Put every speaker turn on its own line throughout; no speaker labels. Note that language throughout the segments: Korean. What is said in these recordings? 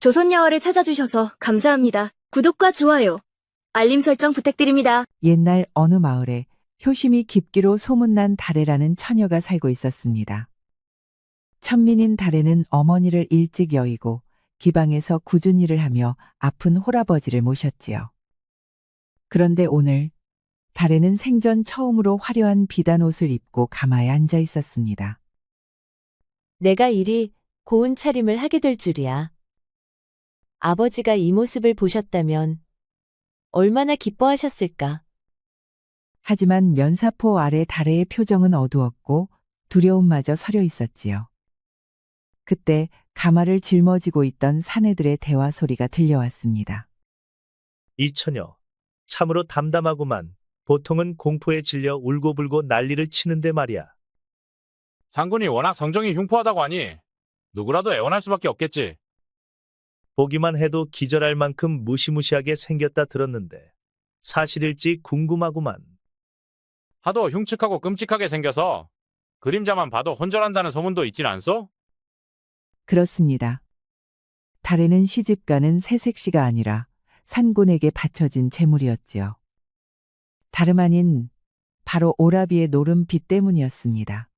조선야월을 찾아주셔서 감사합니다. 구독과 좋아요, 알림 설정 부탁드립니다.
옛날 어느 마을에 효심이 깊기로 소문난 다래라는 처녀가 살고 있었습니다. 천민인 다래는 어머니를 일찍 여의고 기방에서 굳은 일을 하며 아픈 홀아버지를 모셨지요. 그런데 오늘 다래는 생전 처음으로 화려한 비단 옷을 입고 가마에 앉아 있었습니다.
내가 이리 고운 차림을 하게 될 줄이야. 아버지가 이 모습을 보셨다면 얼마나 기뻐하셨을까?
하지만 면사포 아래 다래의 표정은 어두웠고 두려움마저 서려 있었지요. 그때 가마를 짊어지고 있던 사내들의 대화 소리가 들려왔습니다.
이 처녀, 참으로 담담하구만. 보통은 공포에 질려 울고불고 난리를 치는데 말이야.
장군이 워낙 성정이 흉포하다고 하니 누구라도 애원할 수밖에 없겠지.
보기만 해도 기절할 만큼 무시무시하게 생겼다 들었는데 사실일지 궁금하구만.
하도 흉측하고 끔찍하게 생겨서 그림자만 봐도 혼절한다는 소문도 있진 않소?
그렇습니다. 다래는 시집가는 새색시가 아니라 산군에게 바쳐진 재물이었지요. 다름 아닌 바로 오라비의 노름빛 때문이었습니다.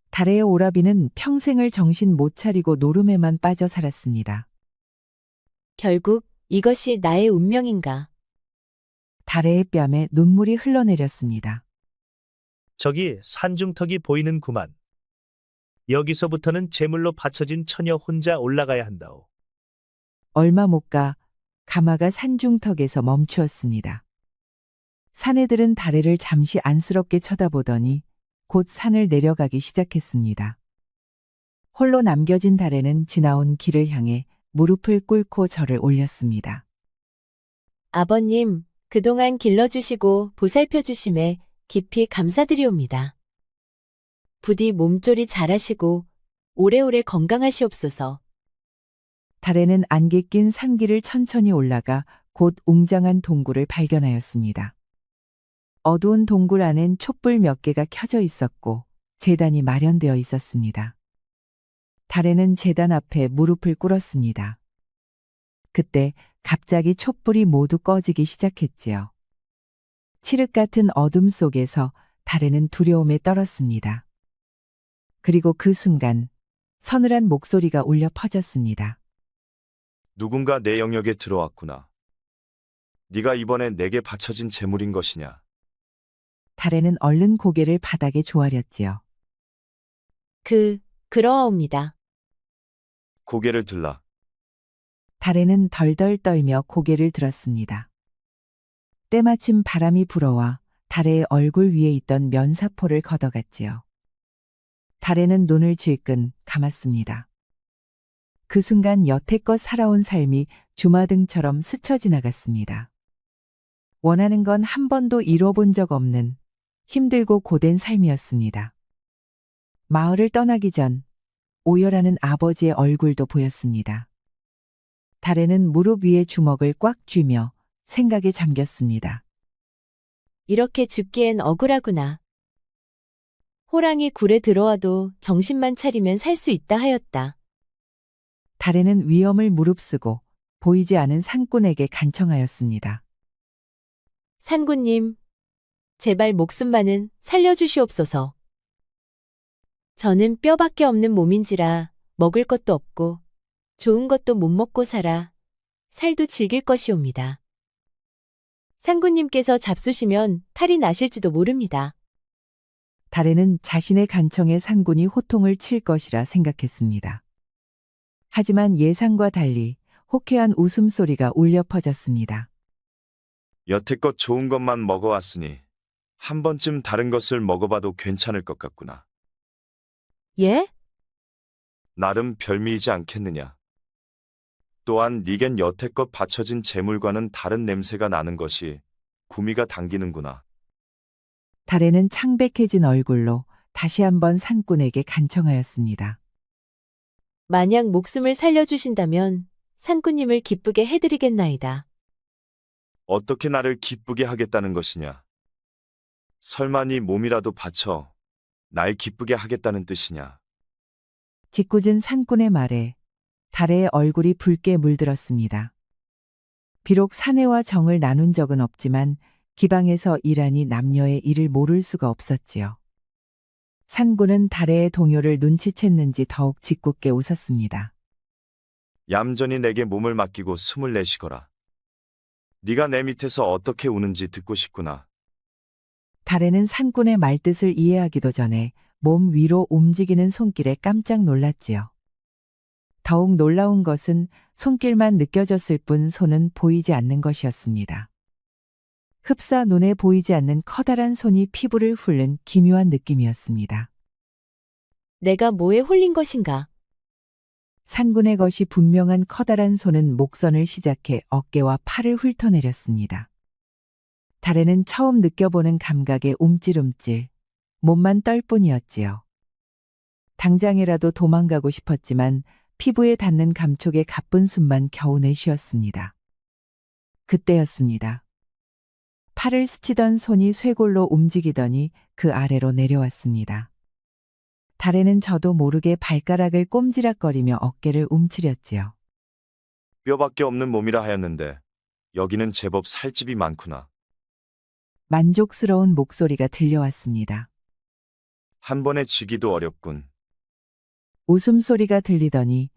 다래의 오라비는 평생을 정신 못 차리고 노름에만 빠져 살았습니다.
결국 이것이 나의 운명인가?
다래의 뺨에 눈물이 흘러내렸습니다.
저기 산중턱이 보이는구만. 여기서부터는 제물로 바쳐진 처녀 혼자 올라가야 한다오.
얼마 못 가 가마가 산중턱에서 멈추었습니다. 사내들은 다래를 잠시 안쓰럽게 쳐다보더니 곧 산을 내려가기 시작했습니다. 홀로 남겨진 다래는 지나온 길을 향해 무릎을 꿇고 절을 올렸습니다.
아버님, 그동안 길러주시고 보살펴주심에 깊이 감사드리옵니다. 부디 몸조리 잘하시고 오래오래 건강하시옵소서.
다래는 안개 낀 산길을 천천히 올라가 곧 웅장한 동굴을 발견하였습니다. 어두운 동굴 안엔 촛불 몇 개가 켜져 있었고 제단이 마련되어 있었습니다. 다래는 제단 앞에 무릎을 꿇었습니다. 그때 갑자기 촛불이 모두 꺼지기 시작했지요. 칠흑 같은 어둠 속에서 다래는 두려움에 떨었습니다. 그리고 그 순간 서늘한 목소리가 울려 퍼졌습니다.
누군가 내 영역에 들어왔구나. 네가 이번에 내게 바쳐진 재물인 것이냐?
다래는 얼른 고개를 바닥에 조아렸지요.
그러하옵니다.
고개를 들라.
다래는 덜덜 떨며 고개를 들었습니다. 때마침 바람이 불어와 다래의 얼굴 위에 있던 면사포를 걷어갔지요. 다래는 눈을 질끈 감았습니다. 그 순간 여태껏 살아온 삶이 주마등처럼 스쳐 지나갔습니다. 원하는 건 한 번도 이뤄본 적 없는 힘들고 고된 삶이었습니다. 마을을 떠나기 전 오열하는 아버지의 얼굴도 보였습니다. 다래는 무릎 위에 주먹을 꽉 쥐며 생각에 잠겼습니다.
이렇게 죽기엔 억울하구나. 호랑이 굴에 들어와도 정신만 차리면 살 수 있다 하였다.
다래는 위험을 무릅쓰고 보이지 않은 산꾼에게 간청하였습니다.
산군님, 제발 목숨만은 살려주시옵소서. 저는 뼈밖에 없는 몸인지라 먹을 것도 없고 좋은 것도 못 먹고 살아 살도 즐길 것이옵니다. 산군님께서 잡수시면 탈이 나실지도 모릅니다.
다래는 자신의 간청에 산군이 호통을 칠 것이라 생각했습니다. 하지만 예상과 달리 호쾌한 웃음소리가 울려 퍼졌습니다.
여태껏 좋은 것만 먹어왔으니 한 번쯤 다른 것을 먹어봐도 괜찮을 것 같구나.
예?
나름 별미이지 않겠느냐. 또한 네겐 여태껏 바쳐진 재물과는 다른 냄새가 나는 것이 구미가 당기는구나.
다래는 창백해진 얼굴로 다시 한번 산꾼에게 간청하였습니다.
만약 목숨을 살려주신다면 산군님을 기쁘게 해드리겠나이다.
어떻게 나를 기쁘게 하겠다는 것이냐? 설마 네 몸이라도 바쳐 날 기쁘게 하겠다는 뜻이냐?
짓궂은 산꾼의 말에 달의 얼굴이 붉게 물들었습니다. 비록 사내와 정을 나눈 적은 없지만 기방에서 일하니 남녀의 일을 모를 수가 없었지요. 산군은 달의 동요를 눈치챘는지 더욱 짓궂게 웃었습니다.
얌전히 내게 몸을 맡기고 숨을 내쉬거라. 네가 내 밑에서 어떻게 우는지 듣고 싶구나.
달에는 산군의 말뜻을 이해하기도 전에 몸 위로 움직이는 손길에 깜짝 놀랐지요. 더욱 놀라운 것은 손길만 느껴졌을 뿐 손은 보이지 않는 것이었습니다. 흡사 눈에 보이지 않는 커다란 손이 피부를 훑는 기묘한 느낌이었습니다.
내가 뭐에 홀린 것인가?
산군의 것이 분명한 커다란 손은 목선을 시작해 어깨와 팔을 훑어내렸습니다. 달에는 처음 느껴보는 감각에 움찔움찔, 몸만 떨 뿐이었지요. 당장이라도 도망가고 싶었지만 피부에 닿는 감촉의 가쁜 숨만 겨우 내쉬었습니다. 그때였습니다. 팔을 스치던 손이 쇄골로 움직이더니 그 아래로 내려왔습니다. 달에는 저도 모르게 발가락을 꼼지락거리며 어깨를 움츠렸지요.
뼈밖에 없는 몸이라 하였는데 여기는 제법 살집이 많구나.
만족스러운 목소리가 들려왔습니다.
한 번에 쥐기도 어렵군.
웃음소리가 들리더니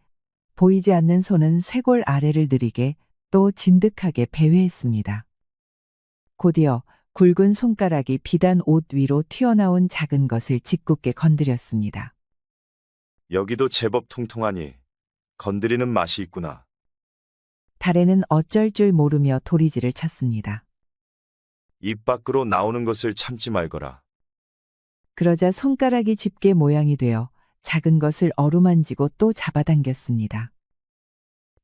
보이지 않는 손은 쇄골 아래를 느리게 또 진득하게 배회했습니다. 곧이어 굵은 손가락이 비단 옷 위로 튀어나온 작은 것을 짓궂게 건드렸습니다.
여기도 제법 통통하니 건드리는 맛이 있구나.
달에는 어쩔 줄 모르며 도리지를 쳤습니다.
입 밖으로 나오는 것을 참지 말거라.
그러자 손가락이 집게 모양이 되어 작은 것을 어루만지고 또 잡아당겼습니다.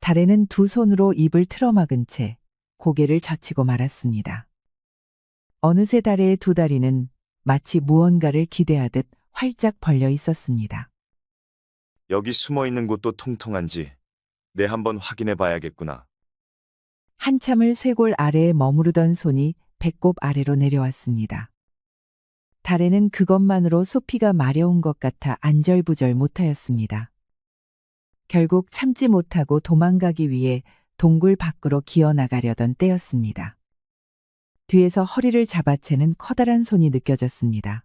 달에는 두 손으로 입을 틀어막은 채 고개를 젖히고 말았습니다. 어느새 달의 두 다리는 마치 무언가를 기대하듯 활짝 벌려 있었습니다.
여기 숨어 있는 곳도 통통한지 내 한번 확인해 봐야겠구나.
한참을 쇄골 아래에 머무르던 손이 배꼽 아래로 내려왔습니다. 달에는 그것만으로 소피가 마려운 것 같아 안절부절 못하였습니다. 결국 참지 못하고 도망가기 위해 동굴 밖으로 기어나가려던 때였습니다. 뒤에서 허리를 잡아채는 커다란 손이 느껴졌습니다.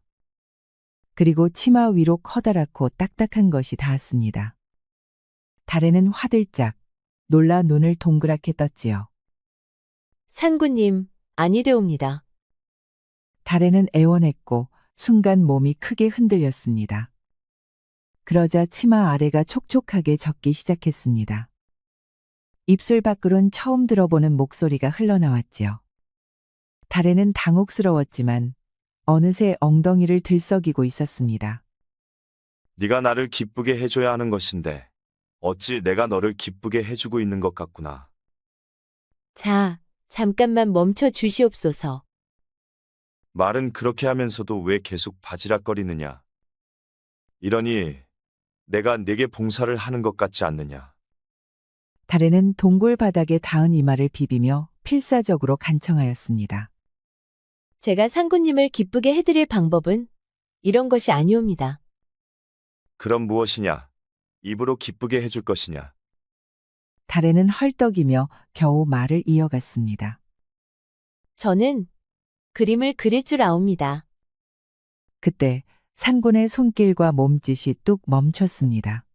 그리고 치마 위로 커다랗고 딱딱한 것이 닿았습니다. 달에는 화들짝 놀라 눈을 동그랗게 떴지요.
산군님, 아니되옵니다.
달에는 애원했고 순간 몸이 크게 흔들렸습니다. 그러자 치마 아래가 촉촉하게 젖기 시작했습니다. 입술 밖으론 처음 들어보는 목소리가 흘러나왔지요. 달에는 당혹스러웠지만 어느새 엉덩이를 들썩이고 있었습니다.
네가 나를 기쁘게 해줘야 하는 것인데 어찌 내가 너를 기쁘게 해주고 있는 것 같구나.
자, 잠깐만 멈춰 주시옵소서.
말은 그렇게 하면서도 왜 계속 바지락거리느냐. 이러니 내가 네게 봉사를 하는 것 같지 않느냐.
달에는 동굴 바닥에 닿은 이마를 비비며 필사적으로 간청하였습니다.
제가 산군님을 기쁘게 해드릴 방법은 이런 것이 아니옵니다.
그럼 무엇이냐? 입으로 기쁘게 해줄 것이냐?
달에는 헐떡이며 겨우 말을 이어갔습니다.
저는 그림을 그릴 줄 아옵니다.
그때 산군의 손길과 몸짓이 뚝 멈췄습니다.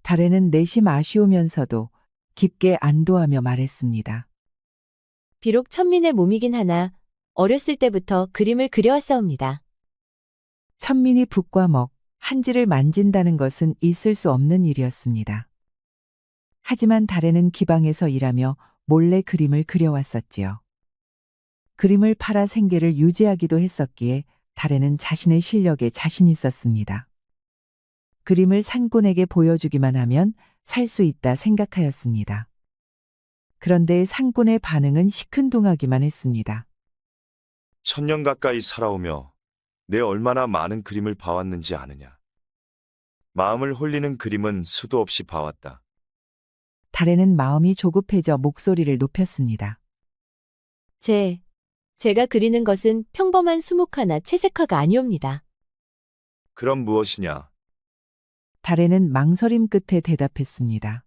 달에는 내심 아쉬우면서도 깊게 안도하며 말했습니다.
비록 천민의 몸이긴 하나 어렸을 때부터 그림을 그려왔사옵니다.
천민이 붓과 먹, 한지를 만진다는 것은 있을 수 없는 일이었습니다. 하지만 달에는 기방에서 일하며 몰래 그림을 그려왔었지요. 그림을 팔아 생계를 유지하기도 했었기에 달에는 자신의 실력에 자신 있었습니다. 그림을 산군에게 보여주기만 하면 살 수 있다 생각하였습니다. 그런데 산군의 반응은 시큰둥하기만 했습니다.
1000년 가까이 살아오며 내 얼마나 많은 그림을 봐왔는지 아느냐. 마음을 홀리는 그림은 수도 없이 봐왔다.
달에는 마음이 조급해져 목소리를 높였습니다.
제가 그리는 것은 평범한 수묵화나 채색화가 아니옵니다.
그럼 무엇이냐?
달에는 망설임 끝에 대답했습니다.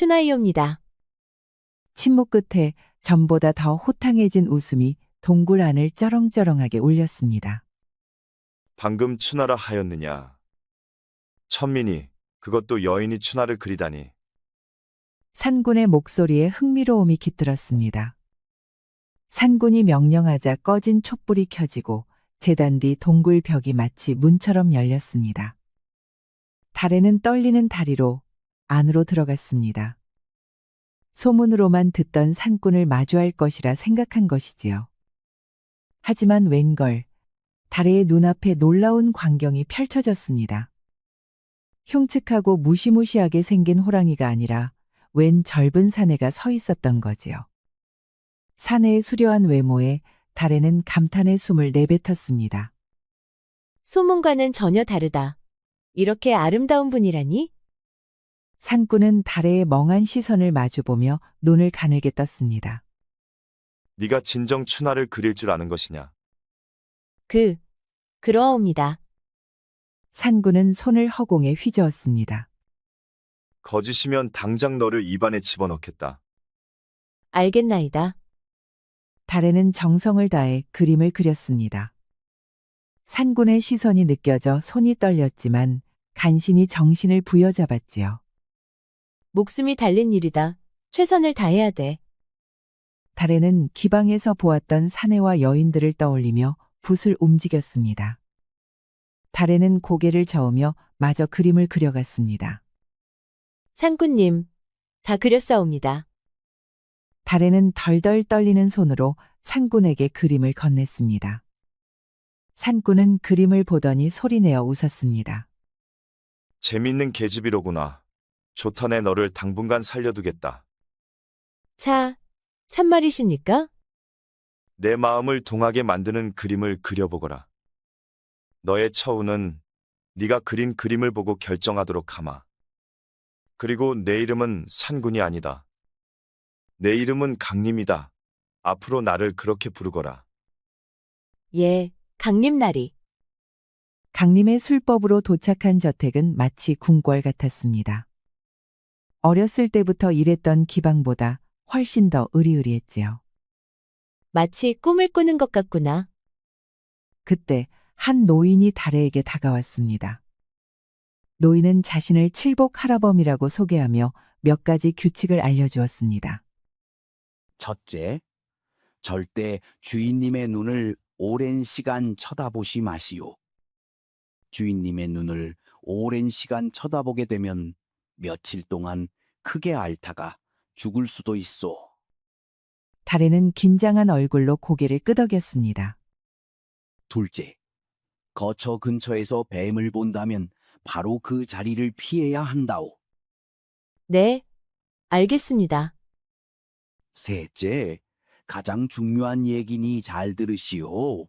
춘하이옵니다.
침묵 끝에 전보다 더 호탕해진 웃음이 동굴 안을 쩌렁쩌렁하게 울렸습니다.
방금 춘하라 하였느냐? 천민이 그것도 여인이 춘하를 그리다니.
산군의 목소리에 흥미로움이 깃들었습니다. 산군이 명령하자 꺼진 촛불이 켜지고 재단 뒤 동굴 벽이 마치 문처럼 열렸습니다. 달에는 떨리는 다리로 안으로 들어갔습니다. 소문으로만 듣던 산군을 마주할 것이라 생각한 것이지요. 하지만 웬걸 달의 눈앞에 놀라운 광경이 펼쳐졌습니다. 흉측하고 무시무시하게 생긴 호랑이가 아니라 웬 젊은 사내가 서 있었던 거지요. 사내의 수려한 외모에 달에는 감탄의 숨을 내뱉었습니다.
소문과는 전혀 다르다. 이렇게 아름다운 분이라니?
산꾼은 달의 멍한 시선을 마주보며 눈을 가늘게 떴습니다.
네가 진정 춘하를 그릴 줄 아는 것이냐?
그러옵니다.
산꾼은 손을 허공에 휘저었습니다.
거짓이면 당장 너를 입안에 집어넣겠다.
알겠나이다.
달에는 정성을 다해 그림을 그렸습니다. 산꾼의 시선이 느껴져 손이 떨렸지만 간신히 정신을 부여잡았지요.
목숨이 달린 일이다. 최선을 다해야 돼.
달에는 기방에서 보았던 사내와 여인들을 떠올리며 붓을 움직였습니다. 달에는 고개를 저으며 마저 그림을 그려갔습니다.
상군님, 다 그렸사옵니다.
달에는 덜덜 떨리는 손으로 산꾼에게 그림을 건넸습니다. 산꾼은 그림을 보더니 소리내어 웃었습니다.
재밌는 계집이로구나. 좋다네 너를 당분간 살려두겠다.
참말이십니까?
내 마음을 동하게 만드는 그림을 그려보거라. 너의 처우는 네가 그린 그림을 보고 결정하도록 하마. 그리고 내 이름은 산군이 아니다. 내 이름은 강림이다. 앞으로 나를 그렇게 부르거라.
예, 강림나리.
강림의 술법으로 도착한 저택은 마치 궁궐 같았습니다. 어렸을 때부터 일했던 기방보다 훨씬 더 으리으리했지요.
마치 꿈을 꾸는 것 같구나.
그때 한 노인이 달에에게 다가왔습니다. 노인은 자신을 칠복 할아범이라고 소개하며 몇 가지 규칙을 알려주었습니다.
첫째, 절대 주인님의 눈을 오랜 시간 쳐다보시 마시오. 주인님의 눈을 오랜 시간 쳐다보게 되면 며칠 동안 크게 앓다가 죽을 수도 있소.
달에는 긴장한 얼굴로 고개를 끄덕였습니다.
둘째, 거처 근처에서 뱀을 본다면 바로 그 자리를 피해야 한다오.
네, 알겠습니다.
셋째, 가장 중요한 얘기니 잘 들으시오.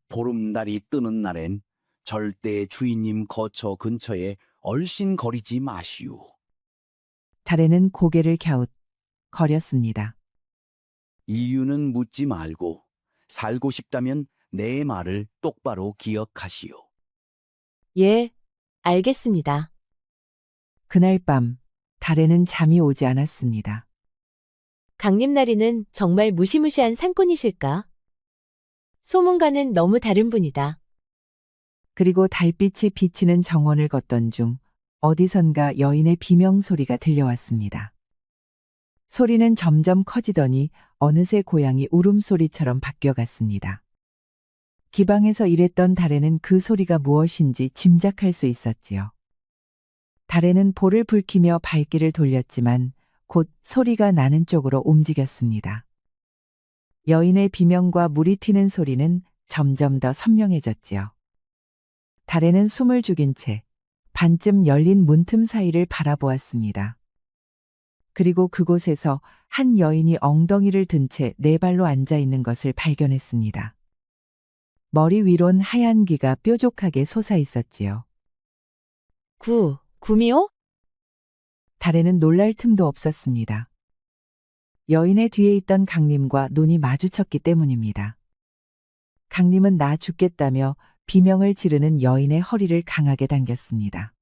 보름달이 뜨는 날엔 절대 주인님 거처 근처에 얼씬거리지 마시오.
달에는 고개를 갸웃 거렸습니다.
이유는 묻지 말고 살고 싶다면 내 말을 똑바로 기억하시오.
예, 알겠습니다.
그날 밤 달에는 잠이 오지 않았습니다.
강림나리는 정말 무시무시한 상꾼이실까? 소문과는 너무 다른 분이다.
그리고 달빛이 비치는 정원을 걷던 중 어디선가 여인의 비명 소리가 들려왔습니다. 소리는 점점 커지더니 어느새 고양이 울음소리처럼 바뀌어갔습니다. 기방에서 일했던 달에는 그 소리가 무엇인지 짐작할 수 있었지요. 달에는 볼을 붉히며 발길을 돌렸지만 곧 소리가 나는 쪽으로 움직였습니다. 여인의 비명과 물이 튀는 소리는 점점 더 선명해졌지요. 달에는 숨을 죽인 채 반쯤 열린 문틈 사이를 바라보았습니다. 그리고 그곳에서 한 여인이 엉덩이를 든 채 네 발로 앉아 있는 것을 발견했습니다. 머리 위론 하얀 기가 뾰족하게 솟아 있었지요.
구미호?
달에는 놀랄 틈도 없었습니다. 여인의 뒤에 있던 강림과 눈이 마주쳤기 때문입니다. 강림은 나 죽겠다며 비명을 지르는 여인의 허리를 강하게 당겼습니다.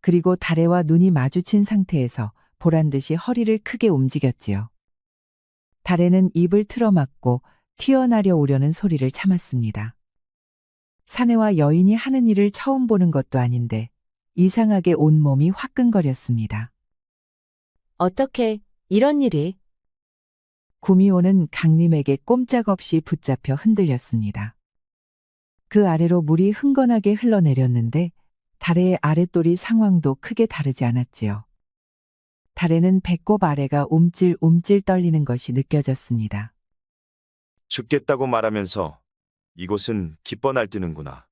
그리고 다래와 눈이 마주친 상태에서 보란 듯이 허리를 크게 움직였지요. 다래는 입을 틀어막고 튀어나려 오려는 소리를 참았습니다. 사내와 여인이 하는 일을 처음 보는 것도 아닌데 이상하게 온몸이 화끈거렸습니다.
어떻게 이런 일이?
구미호는 강림에게 꼼짝없이 붙잡혀 흔들렸습니다. 그 아래로 물이 흥건하게 흘러내렸는데 다래의 아랫돌이 상황도 크게 다르지 않았지요. 다래는 배꼽 아래가 움찔움찔 떨리는 것이 느껴졌습니다.
죽겠다고 말하면서 이곳은 기뻐 날뛰는구나.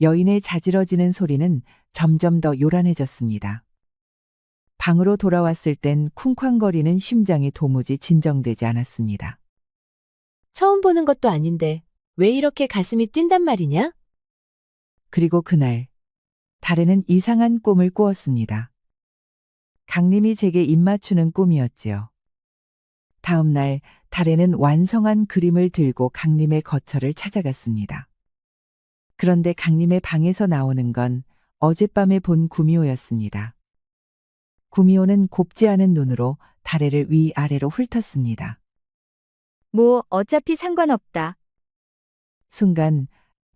여인의 자지러지는 소리는 점점 더 요란해졌습니다. 방으로 돌아왔을 땐 쿵쾅거리는 심장이 도무지 진정되지 않았습니다.
처음 보는 것도 아닌데 왜 이렇게 가슴이 뛴단 말이냐?
그리고 그날 다래는 이상한 꿈을 꾸었습니다. 강림이 제게 입맞추는 꿈이었지요. 다음 날 다래는 완성한 그림을 들고 강림의 거처를 찾아갔습니다. 그런데 강림의 방에서 나오는 건 어젯밤에 본 구미호였습니다. 구미호는 곱지 않은 눈으로 다래를 위아래로 훑었습니다.
뭐 어차피 상관없다.
순간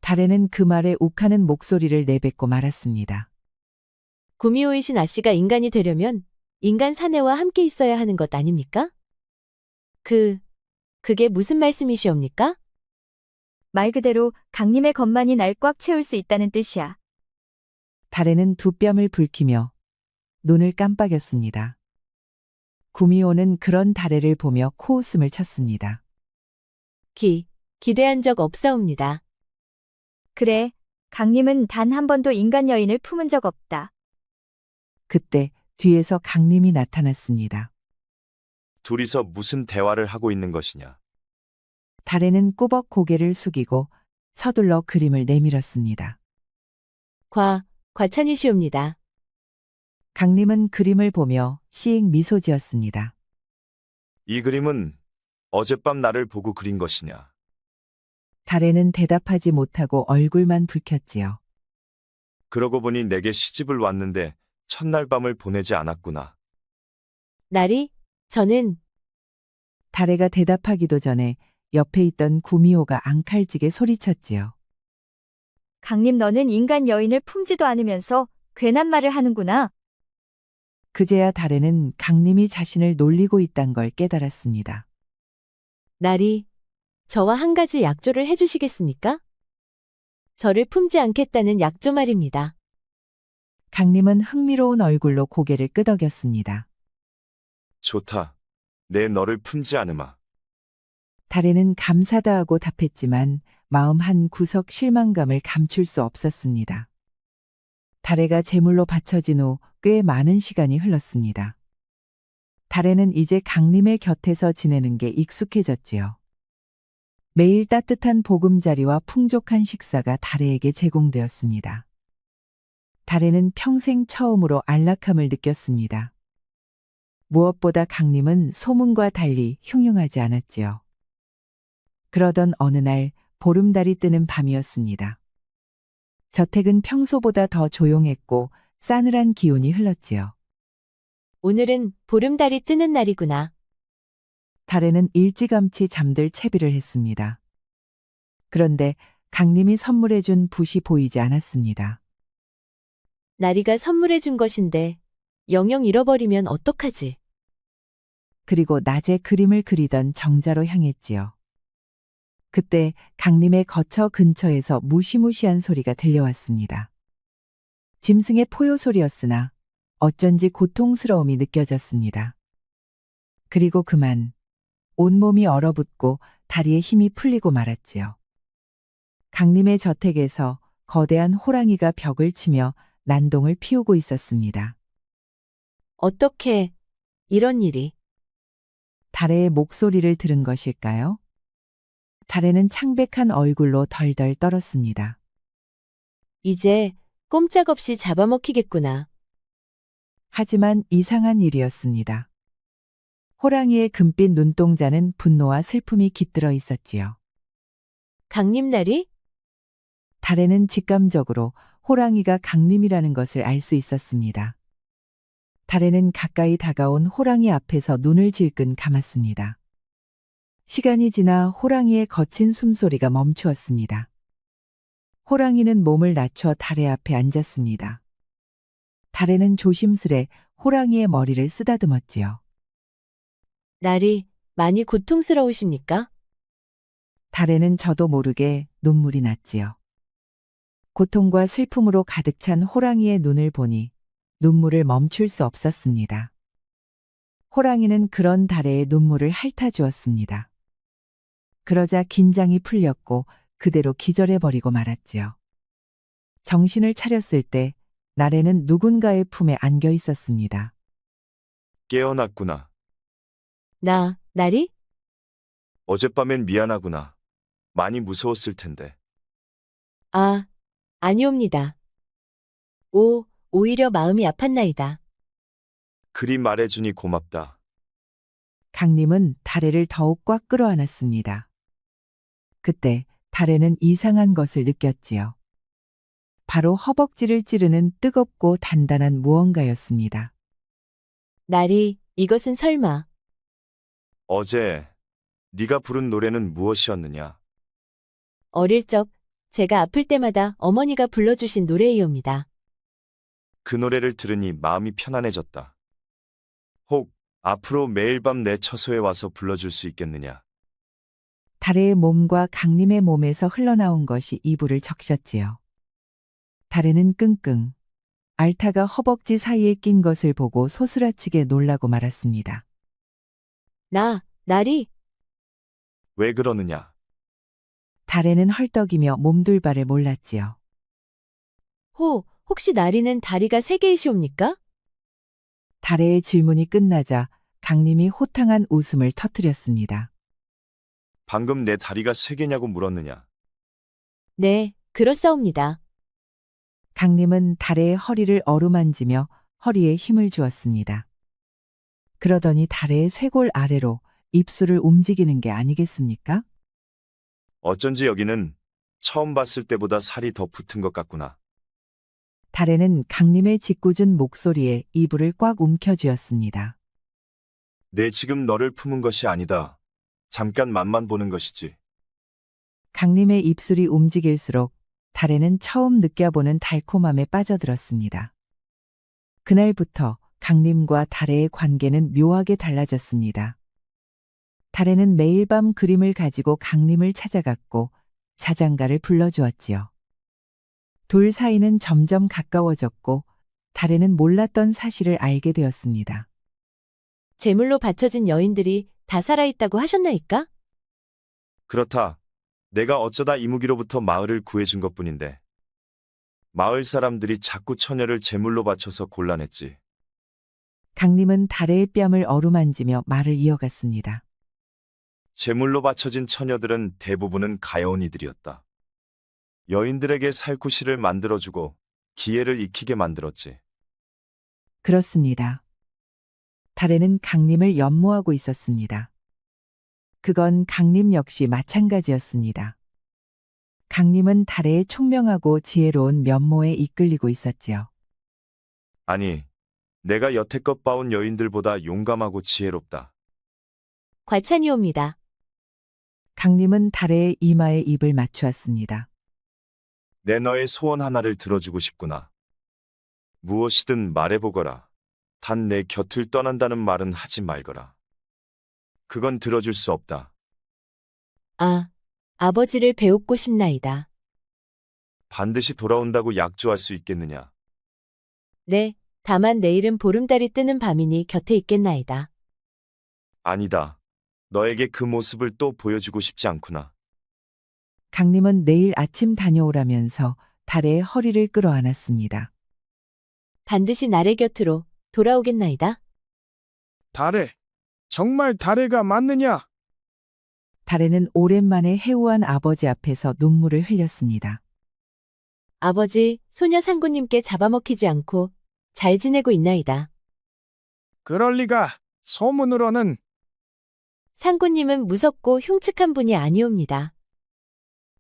다래는 그 말에 욱하는 목소리를 내뱉고 말았습니다.
구미호이신 아씨가 인간이 되려면 인간 사내와 함께 있어야 하는 것 아닙니까? 그게 무슨 말씀이시옵니까?
말 그대로 강림의 것만이 날 꽉 채울 수 있다는 뜻이야.
다래는 두 뺨을 붉히며 눈을 깜빡였습니다. 구미호는 그런 다래를 보며 코웃음을 쳤습니다.
기대한 적 없사옵니다.
그래, 강림은 단 한 번도 인간 여인을 품은 적 없다.
그때 뒤에서 강림이 나타났습니다.
둘이서 무슨 대화를 하고 있는 것이냐?
다래는 꾸벅 고개를 숙이고 서둘러 그림을 내밀었습니다.
과찬이시옵니다.
강림은 그림을 보며 씩 미소 지었습니다.
이 그림은 어젯밤 나를 보고 그린 것이냐?
다래는 대답하지 못하고 얼굴만 붉혔지요.
그러고 보니 내게 시집을 왔는데 첫날 밤을 보내지 않았구나.
날이 저는
다래가 대답하기도 전에 옆에 있던 구미호가 앙칼지게 소리쳤지요.
강림 너는 인간 여인을 품지도 않으면서 괜한 말을 하는구나.
그제야 다래는 강림이 자신을 놀리고 있단 걸 깨달았습니다.
날이 저와 한 가지 약조를 해주시겠습니까? 저를 품지 않겠다는 약조 말입니다.
강림은 흥미로운 얼굴로 고개를 끄덕였습니다.
좋다. 내 너를 품지 않으마.
다래는 감사다 하고 답했지만 마음 한 구석 실망감을 감출 수 없었습니다. 다래가 제물로 바쳐진 후 꽤 많은 시간이 흘렀습니다. 다래는 이제 강림의 곁에서 지내는 게 익숙해졌지요. 매일 따뜻한 보금자리와 풍족한 식사가 다래에게 제공되었습니다. 다래는 평생 처음으로 안락함을 느꼈습니다. 무엇보다 강림은 소문과 달리 흉흉하지 않았지요. 그러던 어느 날 보름달이 뜨는 밤이었습니다. 저택은 평소보다 더 조용했고 싸늘한 기운이 흘렀지요.
오늘은 보름달이 뜨는 날이구나.
다래는 일찌감치 잠들 채비를 했습니다. 그런데 강림이 선물해준 붓이 보이지 않았습니다.
나리가 선물해 준 것인데 영영 잃어버리면 어떡하지?
그리고 낮에 그림을 그리던 정자로 향했지요. 그때 강림의 거처 근처에서 무시무시한 소리가 들려왔습니다. 짐승의 포효 소리였으나 어쩐지 고통스러움이 느껴졌습니다. 그리고 그만 온몸이 얼어붙고 다리에 힘이 풀리고 말았지요. 강림의 저택에서 거대한 호랑이가 벽을 치며 난동을 피우고 있었습니다.
어떻게 이런 일이?
다래의 목소리를 들은 것일까요? 다래는 창백한 얼굴로 덜덜 떨었습니다.
이제 꼼짝없이 잡아먹히겠구나.
하지만 이상한 일이었습니다. 호랑이의 금빛 눈동자는 분노와 슬픔이 깃들어 있었지요.
강림날이?
다래는 직감적으로 호랑이가 강림이라는 것을 알 수 있었습니다. 달에는 가까이 다가온 호랑이 앞에서 눈을 질끈 감았습니다. 시간이 지나 호랑이의 거친 숨소리가 멈추었습니다. 호랑이는 몸을 낮춰 달의 앞에 앉았습니다. 달에는 조심스레 호랑이의 머리를 쓰다듬었지요.
날이 많이 고통스러우십니까?
달에는 저도 모르게 눈물이 났지요. 고통과 슬픔으로 가득 찬 호랑이의 눈을 보니 눈물을 멈출 수 없었습니다. 호랑이는 그런 달의 눈물을 핥아주었습니다. 그러자 긴장이 풀렸고 그대로 기절해버리고 말았지요. 정신을 차렸을 때 날에는 누군가의 품에 안겨 있었습니다.
깨어났구나.
날이?
어젯밤엔 미안하구나. 많이 무서웠을 텐데.
아니옵니다. 오히려 마음이 아팠나이다.
그리 말해주니 고맙다.
강림은 다래를 더욱 꽉 끌어안았습니다. 그때 다래는 이상한 것을 느꼈지요. 바로 허벅지를 찌르는 뜨겁고 단단한 무언가였습니다.
날이, 이것은 설마.
어제 네가 부른 노래는 무엇이었느냐?
어릴 적 제가 아플 때마다 어머니가 불러주신 노래이옵니다.
그 노래를 들으니 마음이 편안해졌다. 혹 앞으로 매일 밤 내 처소에 와서 불러줄 수 있겠느냐?
다래의 몸과 강림의 몸에서 흘러나온 것이 이불을 적셨지요. 다래는 끙끙 알타가 허벅지 사이에 낀 것을 보고 소스라치게 놀라고 말았습니다.
날이,
왜 그러느냐?
다래는 헐떡이며 몸둘 바를 몰랐지요.
혹시 날이는 다리가 3개이시옵니까?
다래의 질문이 끝나자 강림이 호탕한 웃음을 터뜨렸습니다.
방금 내 다리가 3개냐고 물었느냐?
네, 그렇사옵니다.
강림은 다래의 허리를 어루만지며 허리에 힘을 주었습니다. 그러더니 다래의 쇄골 아래로 입술을 움직이는 게 아니겠습니까?
어쩐지 여기는 처음 봤을 때보다 살이 더 붙은 것 같구나.
다래는 강림의 짓궂은 목소리에 이불을 꽉 움켜쥐었습니다.
내 지금 너를 품은 것이 아니다. 잠깐 맛만 보는 것이지.
강림의 입술이 움직일수록 다래는 처음 느껴보는 달콤함에 빠져들었습니다. 그날부터 강림과 다래의 관계는 묘하게 달라졌습니다. 다래는 매일 밤 그림을 가지고 강림을 찾아갔고 자장가를 불러주었지요. 둘 사이는 점점 가까워졌고 다래는 몰랐던 사실을 알게 되었습니다.
제물로 바쳐진 여인들이 다 살아있다고 하셨나이까?
그렇다. 내가 어쩌다 이무기로부터 마을을 구해준 것뿐인데. 마을 사람들이 자꾸 처녀를 제물로 바쳐서 곤란했지.
강림은 다래의 뺨을 어루만지며 말을 이어갔습니다.
제물로 바쳐진 처녀들은 대부분은 가여운 이들이었다. 여인들에게 살구실을 만들어주고 기회를 익히게 만들었지.
그렇습니다. 다래는 강림을 연모하고 있었습니다. 그건 강림 역시 마찬가지였습니다. 강림은 다래의 총명하고 지혜로운 면모에 이끌리고 있었지요.
아니, 내가 여태껏 봐온 여인들보다 용감하고 지혜롭다.
과찬이옵니다.
강림은 다래의 이마에 입을 맞추었습니다.
내 너의 소원 하나를 들어주고 싶구나. 무엇이든 말해보거라. 단 내 곁을 떠난다는 말은 하지 말거라. 그건 들어줄 수 없다.
아버지를 배웁고 싶나이다.
반드시 돌아온다고 약조할 수 있겠느냐?
네, 다만 내일은 보름달이 뜨는 밤이니 곁에 있겠나이다.
아니다. 너에게 그 모습을 또 보여주고 싶지 않구나.
강림은 내일 아침 다녀오라면서 다래의 허리를 끌어안았습니다.
반드시 나의 곁으로 돌아오겠나이다.
다래, 정말 다래가 맞느냐?
다래는 오랜만에 해우한 아버지 앞에서 눈물을 흘렸습니다.
아버지, 소녀 상구님께 잡아먹히지 않고 잘 지내고 있나이다.
그럴 리가. 소문으로는
상구님은 무섭고 흉측한 분이 아니옵니다.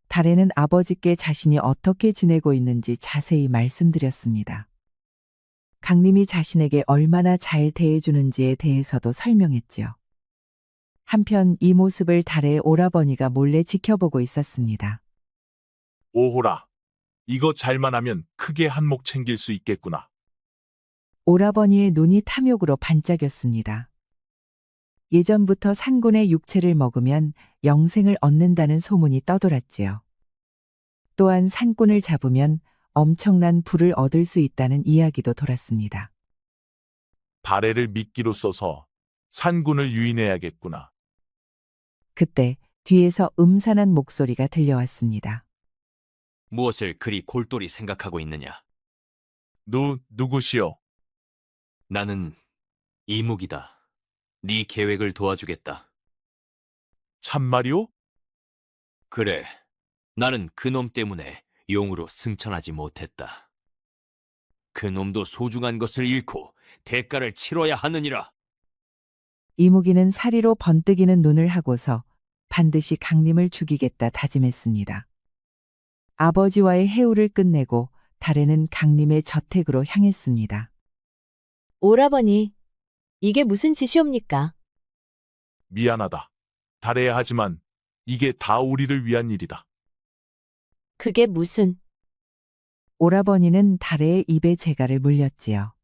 달에는 아버지께 자신이 어떻게 지내고 있는지 자세히 말씀드렸습니다. 강림이 자신에게 얼마나 잘 대해주는지에 대해서도 설명했지요. 한편 이 모습을 달의 오라버니가 몰래 지켜보고 있었습니다.
오호라. 이거 잘만 하면 크게 한몫 챙길 수 있겠구나.
오라버니의 눈이 탐욕으로 반짝였습니다. 예전부터 산군의 육체를 먹으면 영생을 얻는다는 소문이 떠돌았지요. 또한 산군을 잡으면 엄청난 부를 얻을 수 있다는 이야기도 돌았습니다.
다래를 미끼로 써서 산군을 유인해야겠구나.
그때 뒤에서 음산한 목소리가 들려왔습니다.
무엇을 그리 골똘히 생각하고 있느냐?
누구시오?
나는 이묵이다. 네 계획을 도와주겠다.
참말이오?
그래, 나는 그놈 때문에 용으로 승천하지 못했다. 그놈도 소중한 것을 잃고 대가를 치러야 하느니라.
이무기는 사리로 번뜩이는 눈을 하고서 반드시 강림을 죽이겠다 다짐했습니다. 아버지와의 해우를 끝내고 달에는 강림의 저택으로 향했습니다.
오라버니, 이게 무슨 짓이옵니까?
미안하다. 달해야 하지만 이게 다 우리를 위한 일이다.
그게 무슨...
오라버니는 달의 입에 재갈을 물렸지요.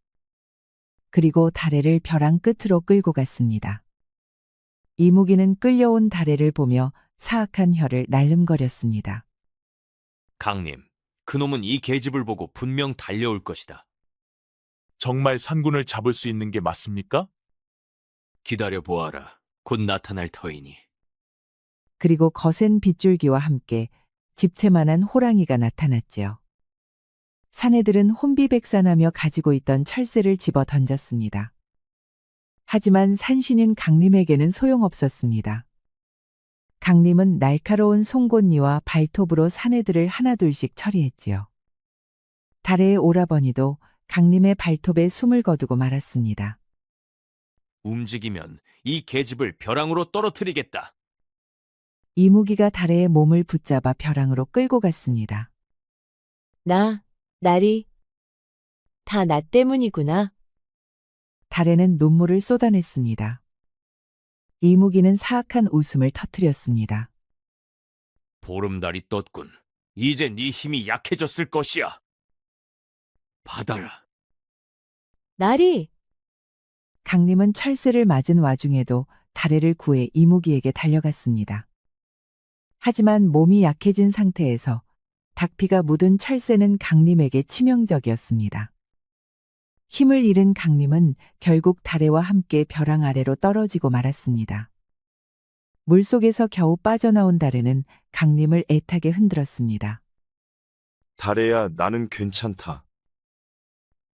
그리고 달해를 벼랑 끝으로 끌고 갔습니다. 이무기는 끌려온 달해를 보며 사악한 혀를 날름거렸습니다.
강림, 그놈은 이 계집을 보고 분명 달려올 것이다.
정말 산군을 잡을 수 있는 게 맞습니까?
기다려 보아라. 곧 나타날 터이니.
그리고 거센 빗줄기와 함께 집채만한 호랑이가 나타났지요. 사내들은 혼비백산하며 가지고 있던 철새를 집어 던졌습니다. 하지만 산신인 강림에게는 소용없었습니다. 강림은 날카로운 송곳니와 발톱으로 사내들을 하나둘씩 처리했지요. 달의 오라버니도 강림의 발톱에 숨을 거두고 말았습니다.
움직이면 이 계집을 벼랑으로 떨어뜨리겠다.
이무기가 달의 몸을 붙잡아 벼랑으로 끌고 갔습니다.
날이... 다 나 때문이구나.
달에는 눈물을 쏟아냈습니다. 이무기는 사악한 웃음을 터뜨렸습니다.
보름달이 떴군. 이제 네 힘이 약해졌을 것이야. 받아라.
날이...
강림은 철새를 맞은 와중에도 달해를 구해 이무기에게 달려갔습니다. 하지만 몸이 약해진 상태에서 닭피가 묻은 철새는 강림에게 치명적이었습니다. 힘을 잃은 강림은 결국 달해와 함께 벼랑 아래로 떨어지고 말았습니다. 물속에서 겨우 빠져나온 달해는 강림을 애타게 흔들었습니다.
달해야, 나는 괜찮다.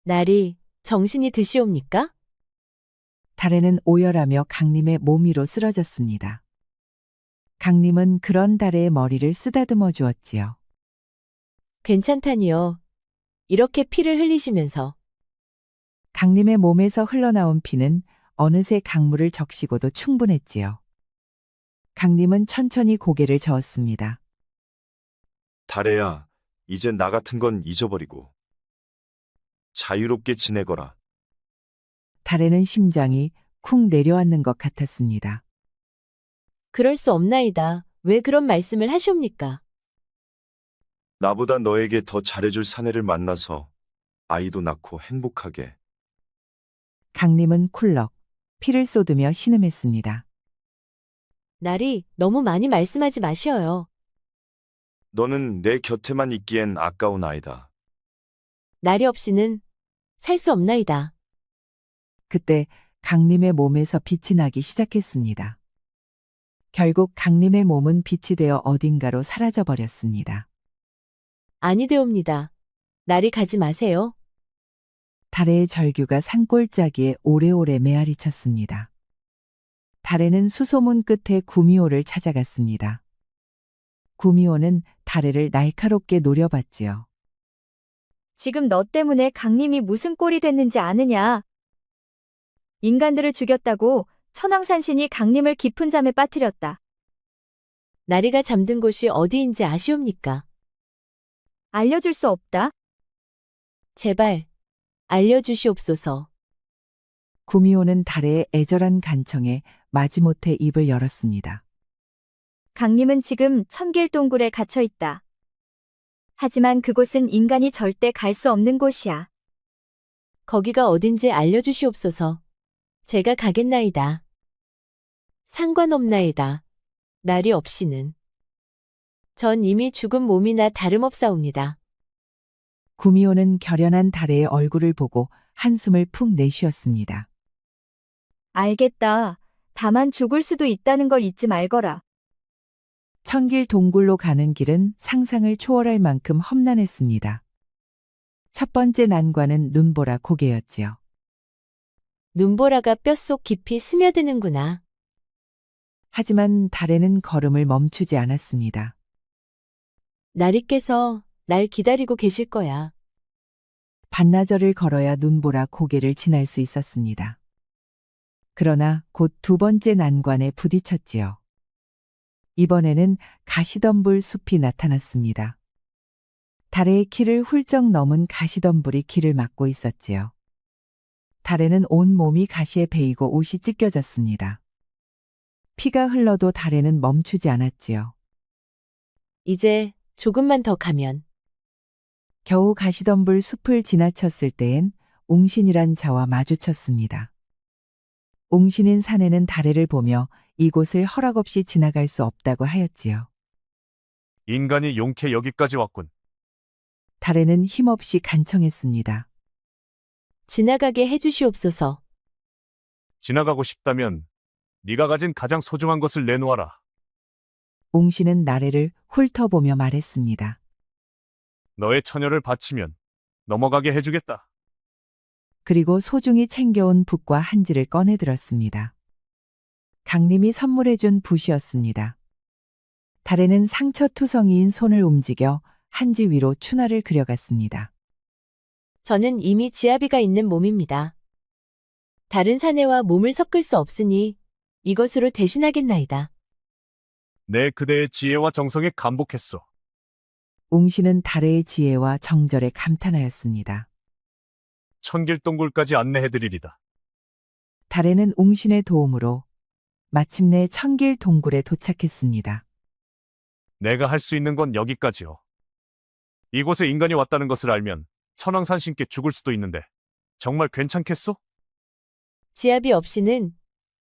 날이 정신이 드시옵니까?
달해는 오열하며 강림의 몸 위로 쓰러졌습니다. 강림은 그런 달해의 머리를 쓰다듬어 주었지요.
괜찮다니요. 이렇게 피를 흘리시면서.
강림의 몸에서 흘러나온 피는 어느새 강물을 적시고도 충분했지요. 강림은 천천히 고개를 저었습니다.
달해야, 이제 나 같은 건 잊어버리고 자유롭게 지내거라.
달해는 심장이 쿵 내려앉는 것 같았습니다.
그럴 수 없나이다. 왜 그런 말씀을 하시옵니까?
나보다 너에게 더 잘해줄 사내를 만나서 아이도 낳고 행복하게.
강림은 쿨럭 피를 쏟으며 신음했습니다.
날이 너무 많이 말씀하지 마시어요.
너는 내 곁에만 있기엔 아까운 아이다.
날이 없이는 살 수 없나이다.
그때 강림의 몸에서 빛이 나기 시작했습니다. 결국 강림의 몸은 빛이 되어 어딘가로 사라져 버렸습니다.
아니되옵니다. 날이 가지 마세요.
달해의 절규가 산골짜기에 오래오래 메아리 쳤습니다. 달해는 수소문 끝에 구미호를 찾아갔습니다. 구미호는 달해를 날카롭게 노려봤지요.
지금 너 때문에 강림이 무슨 꼴이 됐는지 아느냐? 인간들을 죽였다고 천왕산신이 강림을 깊은 잠에 빠뜨렸다.
나리가 잠든 곳이 어디인지 아시옵니까?
알려줄 수 없다.
제발 알려주시옵소서.
구미호는 달의 애절한 간청에 마지못해 입을 열었습니다.
강림은 지금 천길동굴에 갇혀 있다. 하지만 그곳은 인간이 절대 갈 수 없는 곳이야.
거기가 어딘지 알려주시옵소서. 제가 가겠나이다. 상관없나이다. 날이 없이는. 전 이미 죽은 몸이나 다름없사옵니다.
구미호는 결연한 달의 얼굴을 보고 한숨을 푹 내쉬었습니다.
알겠다. 다만 죽을 수도 있다는 걸 잊지 말거라.
천길 동굴로 가는 길은 상상을 초월할 만큼 험난했습니다. 첫 번째 난관은 눈보라 고개였지요.
눈보라가 뼛속 깊이 스며드는구나.
하지만 달에는 걸음을 멈추지 않았습니다.
나리께서 날 기다리고 계실 거야.
반나절을 걸어야 눈보라 고개를 지날 수 있었습니다. 그러나 곧 두 번째 난관에 부딪혔지요. 이번에는 가시덤불 숲이 나타났습니다. 달의 키를 훌쩍 넘은 가시덤불이 길을 막고 있었지요. 달에는 온 몸이 가시에 베이고 옷이 찢겨졌습니다. 피가 흘러도 달에는 멈추지 않았지요.
이제 조금만 더 가면.
겨우 가시덤불 숲을 지나쳤을 때엔 옹신이란 자와 마주쳤습니다. 옹신인 사내는 달해를 보며 이곳을 허락없이 지나갈 수 없다고 하였지요.
인간이 용케 여기까지 왔군.
달해는 힘없이 간청했습니다.
지나가게 해주시옵소서.
지나가고 싶다면 네가 가진 가장 소중한 것을 내놓아라.
옹신은 나래를 훑어보며 말했습니다.
너의 처녀를 바치면 넘어가게 해주겠다.
그리고 소중히 챙겨온 붓과 한지를 꺼내들었습니다. 강림이 선물해준 붓이었습니다. 달에는 상처투성이인 손을 움직여 한지 위로 추나를 그려갔습니다.
저는 이미 지아비가 있는 몸입니다. 다른 사내와 몸을 섞을 수 없으니 이것으로 대신하겠나이다.
내 그대의 지혜와 정성에 감복했소.
옹신은 달의 지혜와 정절에 감탄하였습니다.
천길동굴까지 안내해드리리다.
달에는 옹신의 도움으로 마침내 천길 동굴에 도착했습니다.
내가 할 수 있는 건 여기까지요. 이곳에 인간이 왔다는 것을 알면 천왕산 신께 죽을 수도 있는데 정말 괜찮겠소?
지아비 없이는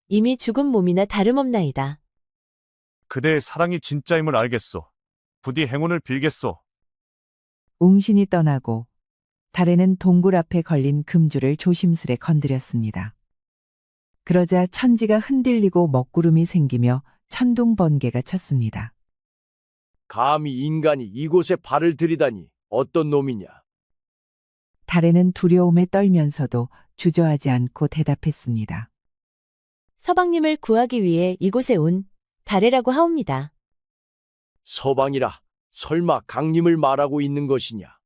이미 죽은 몸이나 다름없나이다.
그대의 사랑이 진짜임을 알겠소. 부디 행운을 빌겠소.
옹신이 떠나고 달에는 동굴 앞에 걸린 금줄을 조심스레 건드렸습니다. 그러자 천지가 흔들리고 먹구름이 생기며 천둥 번개가 쳤습니다.
감히 인간이 이곳에 발을 들이다니 어떤 놈이냐?
달에는 두려움에 떨면서도 주저하지 않고 대답했습니다.
서방님을 구하기 위해 이곳에 온 달해라고 하옵니다.
서방이라 설마 강림을 말하고 있는 것이냐?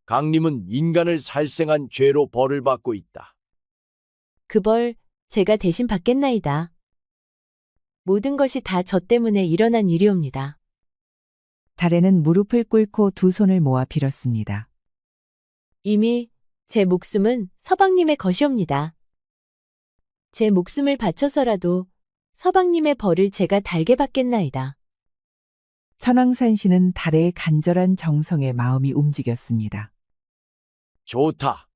강림은 인간을 살생한 죄로 벌을 받고 있다.
그 벌 제가 대신 받겠나이다. 모든 것이 다 저 때문에 일어난 일이옵니다.
달에는 무릎을 꿇고 두 손을 모아 빌었습니다.
이미 제 목숨은 서방님의 것이옵니다. 제 목숨을 바쳐서라도 서방님의 벌을 제가 달게 받겠나이다.
천왕산신은 달의 간절한 정성에 마음이 움직였습니다.
좋다.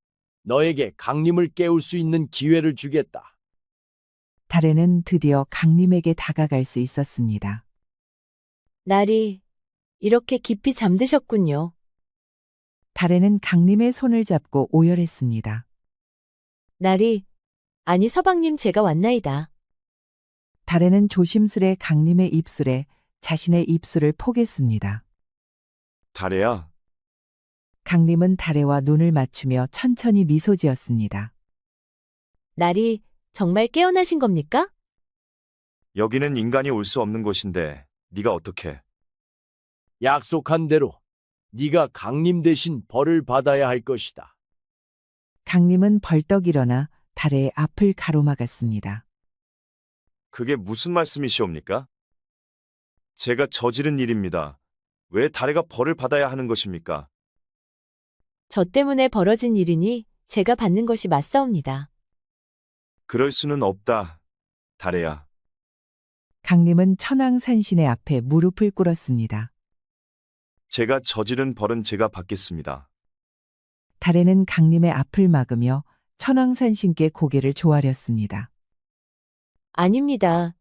너에게 강림을 깨울 수 있는 기회를 주겠다.
달에는 드디어 강림에게 다가갈 수 있었습니다.
날이 이렇게 깊이 잠드셨군요.
달에는 강림의 손을 잡고 오열했습니다.
날이 아니 서방님 제가 왔나이다.
달에는 조심스레 강림의 입술에 자신의 입술을 포겠습니다.
달해야,
강림은 달에와 눈을 맞추며 천천히 미소 지었습니다.
날이 정말 깨어나신 겁니까?
여기는 인간이 올 수 없는 곳인데 네가 어떻게?
약속한 대로 네가 강림 대신 벌을 받아야 할 것이다.
강림은 벌떡 일어나 달의 앞을 가로막았습니다.
그게 무슨 말씀이시옵니까? 제가 저지른 일입니다. 왜 달에가 벌을 받아야 하는 것입니까?
저 때문에 벌어진 일이니 제가 받는 것이 맞사옵니다.
그럴 수는 없다, 달에야.
강림은 천왕산신의 앞에 무릎을 꿇었습니다.
제가 저지른 벌은 제가 받겠습니다.
달에는 강림의 앞을 막으며 천왕산신께 고개를 조아렸습니다.
아닙니다.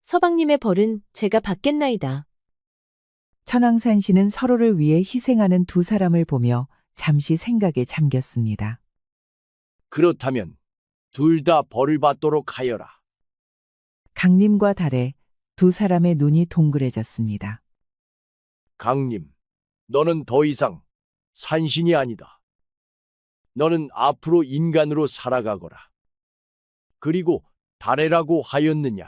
서방님의 벌은 제가 받겠나이다.
천왕산신은 서로를 위해 희생하는 두 사람을 보며 잠시 생각에 잠겼습니다.
그렇다면 둘 다 벌을 받도록 하여라.
강림과 달에 두 사람의 눈이 동그래졌습니다.
강림, 너는 더 이상 산신이 아니다. 너는 앞으로 인간으로 살아가거라. 그리고 달에라고 하였느냐?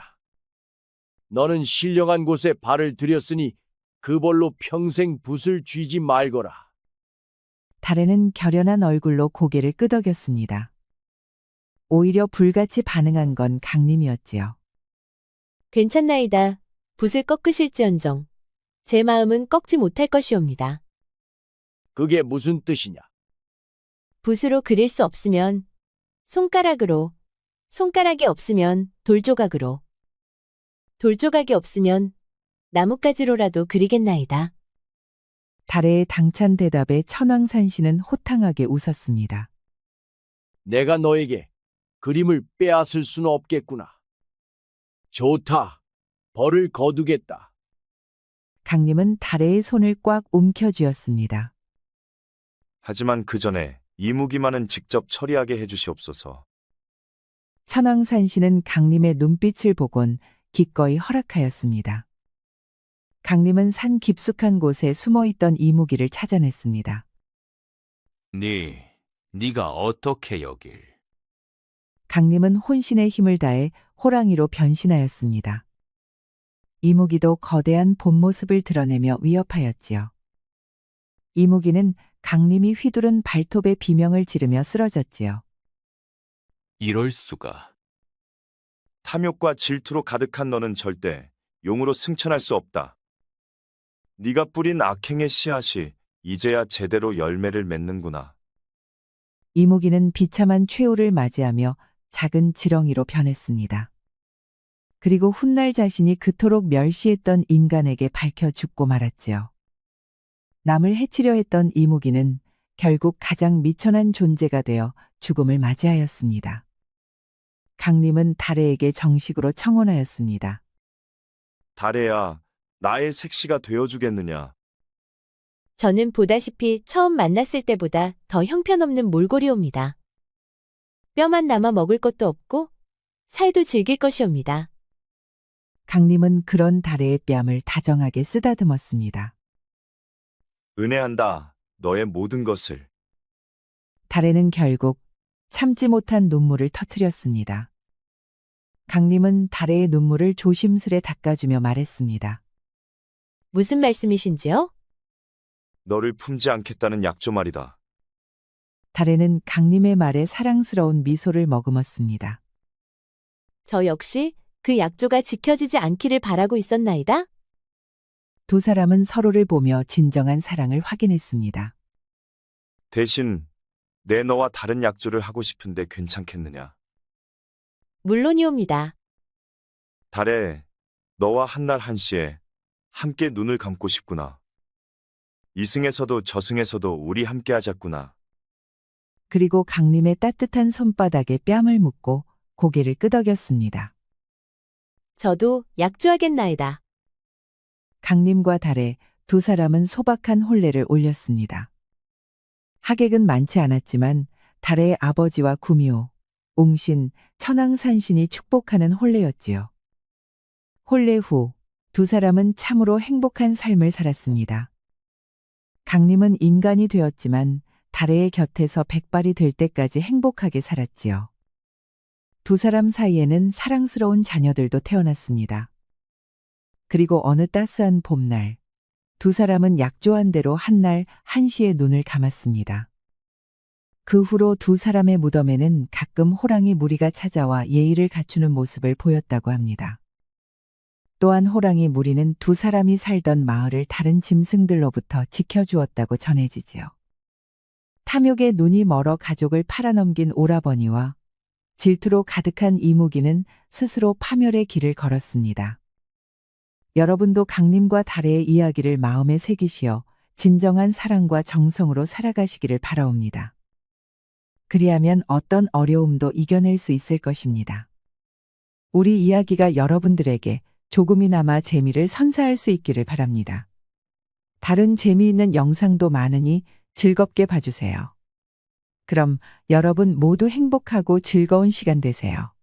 너는 신령한 곳에 발을 들였으니 그 벌로 평생 붓을 쥐지 말거라.
달에는 결연한 얼굴로 고개를 끄덕였습니다. 오히려 불같이 반응한 건 강림이었지요.
괜찮나이다. 붓을 꺾으실지언정. 제 마음은 꺾지 못할 것이옵니다.
그게 무슨 뜻이냐?
붓으로 그릴 수 없으면 손가락으로, 손가락이 없으면 돌조각으로, 돌조각이 없으면 나뭇가지로라도 그리겠나이다.
달에의 당찬 대답에 천왕산신은 호탕하게 웃었습니다.
내가 너에게 그림을 빼앗을 수는 없겠구나. 좋다. 벌을 거두겠다.
강림은 달에의 손을 꽉 움켜쥐었습니다.
하지만 그 전에 이무기만은 직접 처리하게 해주시옵소서.
천왕산신은 강림의 눈빛을 보곤 기꺼이 허락하였습니다. 강림은 산 깊숙한 곳에 숨어있던 이무기를 찾아냈습니다.
네가 어떻게 여길?
강림은 혼신의 힘을 다해 호랑이로 변신하였습니다. 이무기도 거대한 본 모습을 드러내며 위협하였지요. 이무기는 강림이 휘두른 발톱에 비명을 지르며 쓰러졌지요.
이럴 수가.
탐욕과 질투로 가득한 너는 절대 용으로 승천할 수 없다. 네가 뿌린 악행의 씨앗이 이제야 제대로 열매를 맺는구나.
이무기는 비참한 최후를 맞이하며 작은 지렁이로 변했습니다. 그리고 훗날 자신이 그토록 멸시했던 인간에게 밝혀 죽고 말았지요. 남을 해치려 했던 이무기는 결국 가장 미천한 존재가 되어 죽음을 맞이하였습니다. 강림은 달에에게 정식으로 청혼하였습니다.
달에야, 나의 색시가 되어주겠느냐?
저는 보다시피 처음 만났을 때보다 더 형편없는 몰골이옵니다. 뼈만 남아 먹을 것도 없고 살도 즐길 것이옵니다.
강림은 그런 달에의 뺨을 다정하게 쓰다듬었습니다.
은혜한다, 너의 모든 것을.
달에는 결국 참지 못한 눈물을 터뜨렸습니다. 강림은 달에의 눈물을 조심스레 닦아주며 말했습니다.
무슨 말씀이신지요?
너를 품지 않겠다는 약조 말이다.
달에는 강림의 말에 사랑스러운 미소를 머금었습니다.
저 역시 그 약조가 지켜지지 않기를 바라고 있었나이다?
두 사람은 서로를 보며 진정한 사랑을 확인했습니다.
대신 내 너와 다른 약조를 하고 싶은데 괜찮겠느냐?
물론이옵니다.
달에 너와 한날 한시에 함께 눈을 감고 싶구나. 이승에서도 저승에서도 우리 함께 하자꾸나.
그리고 강림의 따뜻한 손바닥에 뺨을 묻고 고개를 끄덕였습니다.
저도 약조하겠나이다.
강림과 달에 두 사람은 소박한 혼례를 올렸습니다. 하객은 많지 않았지만 달의 아버지와 구미호, 웅신, 천왕산신이 축복하는 혼례였지요. 혼례 후 두 사람은 참으로 행복한 삶을 살았습니다. 강림은 인간이 되었지만 달의 곁에서 백발이 될 때까지 행복하게 살았지요. 두 사람 사이에는 사랑스러운 자녀들도 태어났습니다. 그리고 어느 따스한 봄날, 두 사람은 약조한 대로 한날 한시에 눈을 감았습니다. 그 후로 두 사람의 무덤에는 가끔 호랑이 무리가 찾아와 예의를 갖추는 모습을 보였다고 합니다. 또한 호랑이 무리는 두 사람이 살던 마을을 다른 짐승들로부터 지켜주었다고 전해지지요. 탐욕에 눈이 멀어 가족을 팔아넘긴 오라버니와 질투로 가득한 이무기는 스스로 파멸의 길을 걸었습니다. 여러분도 강림과 달의 이야기를 마음에 새기시어 진정한 사랑과 정성으로 살아가시기를 바라옵니다. 그리하면 어떤 어려움도 이겨낼 수 있을 것입니다. 우리 이야기가 여러분들에게 조금이나마 재미를 선사할 수 있기를 바랍니다. 다른 재미있는 영상도 많으니 즐겁게 봐주세요. 그럼 여러분 모두 행복하고 즐거운 시간 되세요.